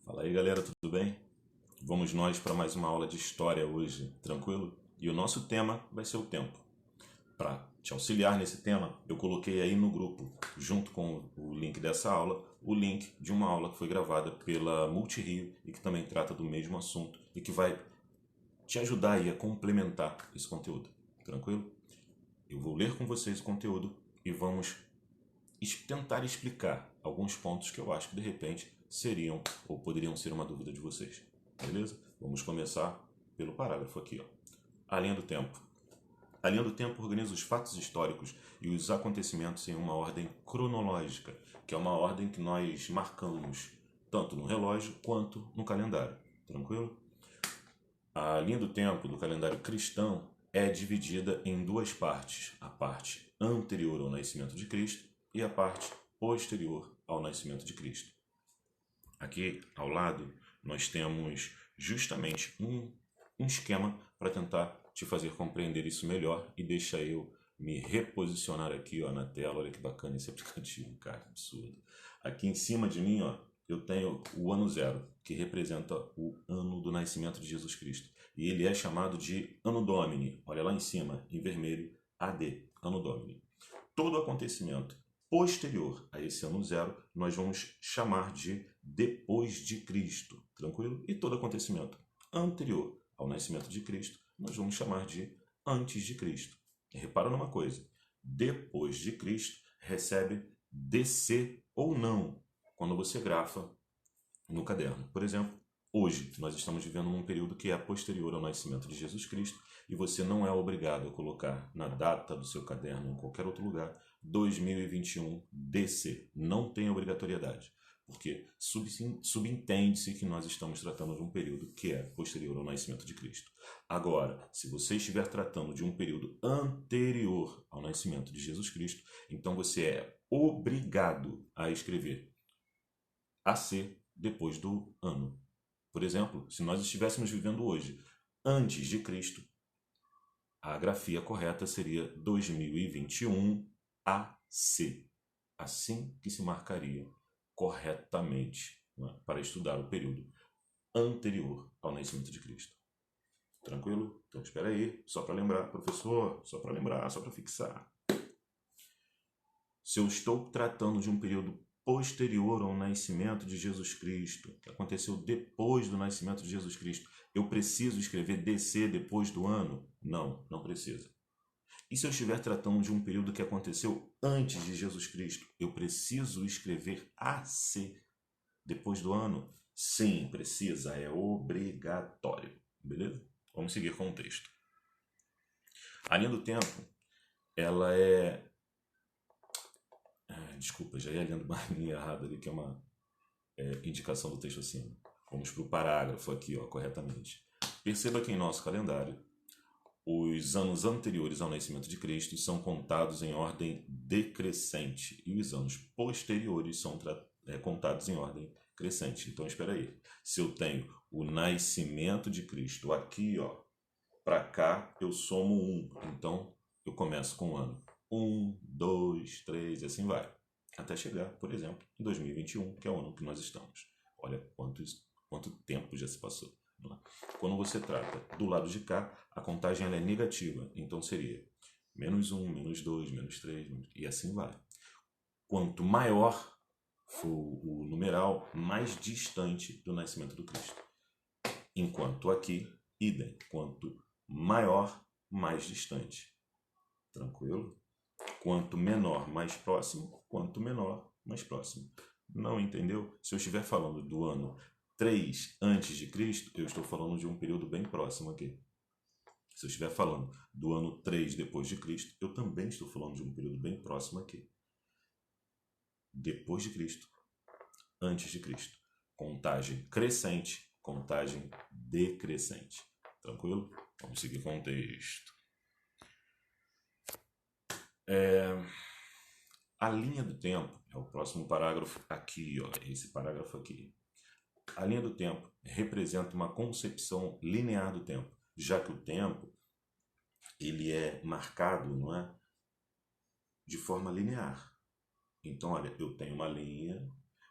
Fala aí, galera, tudo bem? Vamos nós para mais uma aula de história hoje, tranquilo? E o nosso tema vai ser o tempo. Para te auxiliar nesse tema, eu coloquei aí no grupo, junto com o link dessa aula, o link de uma aula que foi gravada pela Multirio e que também trata do mesmo assunto e que vai te ajudar aí a complementar esse conteúdo, tranquilo? Eu vou ler com vocês o conteúdo e vamos tentar explicar alguns pontos que eu acho que de repente seriam ou poderiam ser uma dúvida de vocês. Beleza? Vamos começar pelo parágrafo aqui, ó. A linha do tempo. A linha do tempo organiza os fatos históricos e os acontecimentos em uma ordem cronológica, que é uma ordem que nós marcamos tanto no relógio quanto no calendário. Tranquilo? A linha do tempo do calendário cristão é dividida em duas partes: a parte anterior ao nascimento de Cristo e a parte posterior ao nascimento de Cristo. Aqui ao lado nós temos justamente um esquema para tentar te fazer compreender isso melhor e deixa eu me reposicionar aqui, ó, na tela. Olha que bacana esse aplicativo, cara, absurdo. Aqui em cima de mim, ó, eu tenho o ano zero, que representa o ano do nascimento de Jesus Cristo. E ele é chamado de Anno Domini. Olha lá em cima, em vermelho, AD, Anno Domini. Todo acontecimento posterior a esse ano zero, nós vamos chamar de depois de Cristo, tranquilo? E todo acontecimento anterior ao nascimento de Cristo, nós vamos chamar de antes de Cristo. E repara numa coisa, depois de Cristo recebe DC ou não, quando você grafa no caderno. Por exemplo, hoje nós estamos vivendo um período que é posterior ao nascimento de Jesus Cristo e você não é obrigado a colocar na data do seu caderno ou em qualquer outro lugar 2021 DC. Não tem obrigatoriedade, porque subentende-se que nós estamos tratando de um período que é posterior ao nascimento de Cristo. Agora, se você estiver tratando de um período anterior ao nascimento de Jesus Cristo, então você é obrigado a escrever AC depois do ano. Por exemplo, se nós estivéssemos vivendo hoje antes de Cristo, a grafia correta seria 2021 AC. Assim que se marcaria corretamente, né, para estudar o período anterior ao nascimento de Cristo. Tranquilo? Então espera aí, só para lembrar, professor, só para lembrar, só para fixar. Se eu estou tratando de um período posterior ao nascimento de Jesus Cristo, que aconteceu depois do nascimento de Jesus Cristo, eu preciso escrever DC depois do ano? Não, não precisa. E se eu estiver tratando de um período que aconteceu antes de Jesus Cristo, eu preciso escrever AC depois do ano? Sim, precisa, é obrigatório. Beleza? Vamos seguir com o texto. A linha do tempo, ela é... Desculpa, já ia lendo uma linha errada ali, que é uma indicação do texto acima. Vamos para o parágrafo aqui, ó, corretamente. Perceba que em nosso calendário, os anos anteriores ao nascimento de Cristo são contados em ordem decrescente e os anos posteriores são contados em ordem crescente. Então, espera aí. Se eu tenho o nascimento de Cristo aqui, ó, para cá, eu somo 1. Então, eu começo com o ano 1, 2, 3 e assim vai. Até chegar, por exemplo, em 2021, que é o ano que nós estamos. Olha quanto tempo já se passou. Quando você trata do lado de cá, a contagem ela é negativa. Então seria -1, -2, -3 e assim vai. Quanto maior for o numeral, mais distante do nascimento do Cristo. Enquanto aqui, idem. Quanto maior, mais distante. Tranquilo? Quanto menor, mais próximo. Quanto menor, mais próximo. Não entendeu? Se eu estiver falando do ano 3 antes de Cristo, eu estou falando de um período bem próximo aqui. Se eu estiver falando do ano 3 depois de Cristo, eu também estou falando de um período bem próximo aqui. Depois de Cristo, antes de Cristo. Contagem crescente, contagem decrescente. Tranquilo? Vamos seguir com o texto. A linha do tempo é o próximo parágrafo aqui, ó, esse parágrafo aqui. A linha do tempo representa uma concepção linear do tempo, já que o tempo ele é marcado, não é, de forma linear. Então, olha, eu tenho uma linha,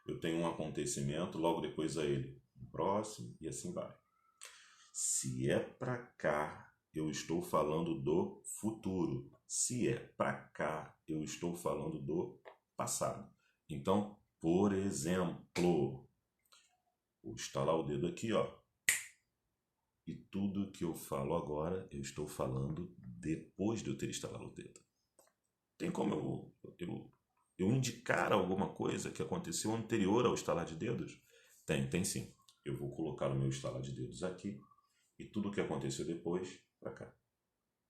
eu tenho um acontecimento, logo depois a ele próximo e assim vai. Se é para cá, eu estou falando do futuro. Se é para cá, eu estou falando do passado. Então, por exemplo, vou estalar o dedo aqui, ó. E tudo que eu falo agora, eu estou falando depois de eu ter estalado o dedo. Tem como eu indicar alguma coisa que aconteceu anterior ao estalar de dedos? Tem sim. Eu vou colocar o meu estalar de dedos aqui e tudo o que aconteceu depois para cá.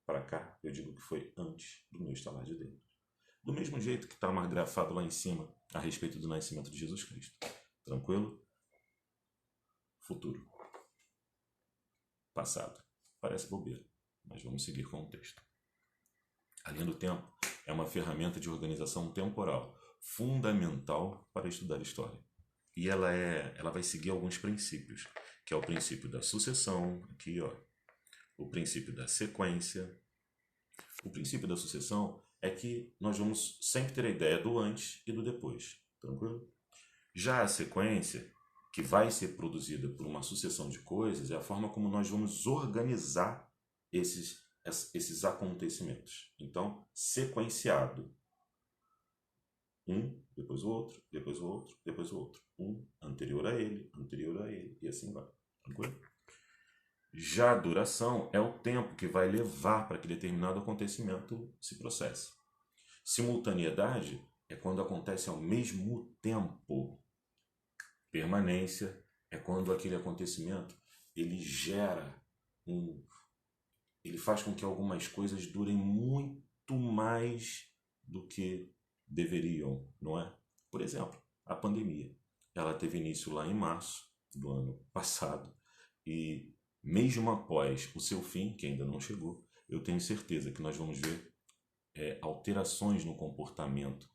Para cá, eu digo que foi antes do meu estalar de dedos. Do mesmo jeito que está mais grafado lá em cima a respeito do nascimento de Jesus Cristo. Tranquilo? Futuro. Passado. Parece bobeira, mas vamos seguir com o texto. A linha do tempo é uma ferramenta de organização temporal fundamental para estudar história. E ela vai seguir alguns princípios, que é o princípio da sucessão, aqui ó, o princípio da sequência. O princípio da sucessão é que nós vamos sempre ter a ideia do antes e do depois, tranquilo? Já a sequência, que vai ser produzida por uma sucessão de coisas, é a forma como nós vamos organizar esses acontecimentos. Então, sequenciado. Um, depois o outro, depois o outro, depois o outro. Um anterior a ele, e assim vai. Tranquilo? Já a duração é o tempo que vai levar para que determinado acontecimento se processe. Simultaneidade é quando acontece ao mesmo tempo. Permanência é quando aquele acontecimento ele gera ele faz com que algumas coisas durem muito mais do que deveriam, não é? Por exemplo, a pandemia. Ela teve início lá em março do ano passado e mesmo após o seu fim, que ainda não chegou, eu tenho certeza que nós vamos ver alterações no comportamento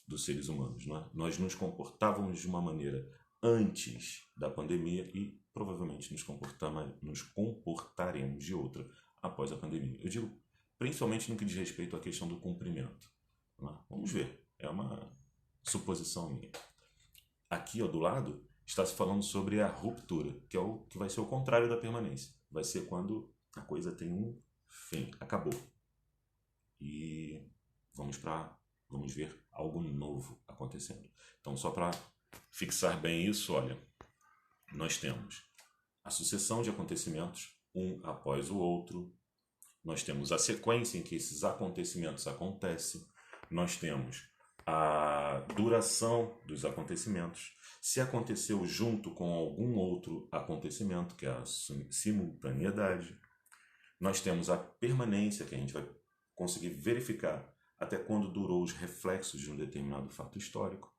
dos seres humanos. Não é? Nós nos comportávamos de uma maneira antes da pandemia e provavelmente nos comportaremos de outra após a pandemia. Eu digo principalmente no que diz respeito à questão do cumprimento. Não é? Vamos ver, é uma suposição minha. Aqui ó, do lado está se falando sobre a ruptura, que é o que vai ser o contrário da permanência. Vai ser quando a coisa tem um fim, acabou. E vamos ver algo novo acontecendo. Então, só para fixar bem isso, olha, nós temos a sucessão de acontecimentos, um após o outro. Nós temos a sequência em que esses acontecimentos acontecem. Nós temos a duração dos acontecimentos. Se aconteceu junto com algum outro acontecimento, que é a simultaneidade. Nós temos a permanência, que a gente vai conseguir verificar até quando durou os reflexos de um determinado fato histórico.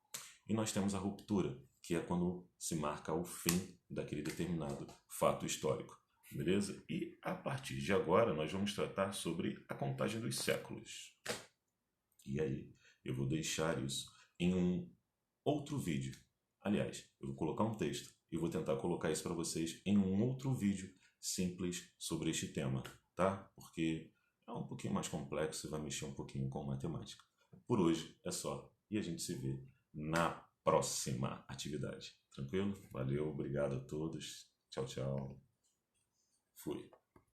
E nós temos a ruptura, que é quando se marca o fim daquele determinado fato histórico. Beleza? E a partir de agora nós vamos tratar sobre a contagem dos séculos. E aí eu vou deixar isso em um outro vídeo. Aliás, eu vou colocar um texto e vou tentar colocar isso para vocês em um outro vídeo simples sobre este tema, tá? Porque é um pouquinho mais complexo e vai mexer um pouquinho com matemática. Por hoje é só e a gente se vê na próxima atividade. Tranquilo? Valeu, obrigado a todos. Tchau, tchau. Fui.